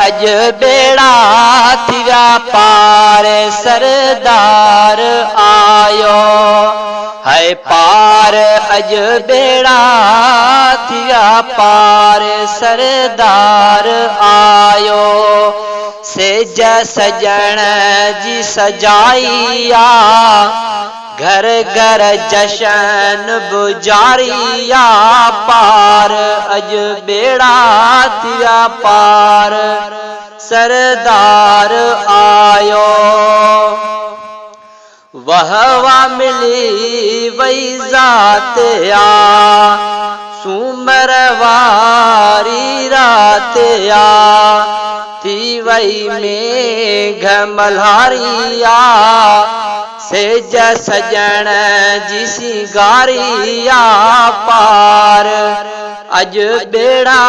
अज बेड़ा थिया पार सरदार आयो है पार अज बेड़ा थिया पार सरदार आयो सेज सजण जी सजाइया घर घर जशन बुजारिया पार अज बेड़ा थिया पार सरदार आयो वहवा मिली वही जात आ सुमर वारी रात आ थी वही मेघ मल्हारिया सेज सजण जी सिंगारिया पार अज बेड़ा